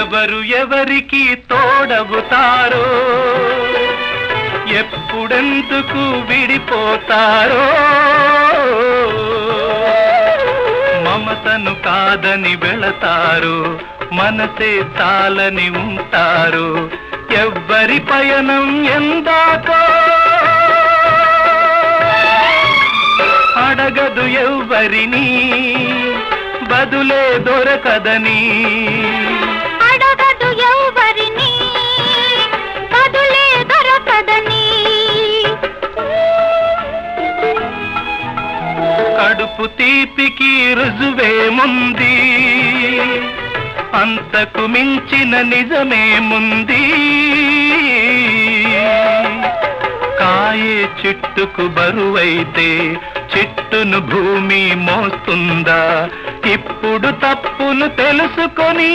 ఎవరు ఎవరికి తోడవుతారో, ఎప్పుడెందుకు విడిపోతారో, మమతను కాదని వెళతారు, మనసే చాలని ఉంటారు. ఎవ్వరి పయనం ఎందాకో అడగదు ఎవ్వరిని, బదులే దొరకదని. అడగదు ఎవ్వరిని, బదులే దొరకదని. కడుపు తీపికి రుజువేముంది, అంతకు మించిన నిజమేముంది. కాయే చెట్టుకు బరువైతే చెట్టును భూమి మోస్తుందా? ఇప్పుడు తప్పును తెలుసుకొని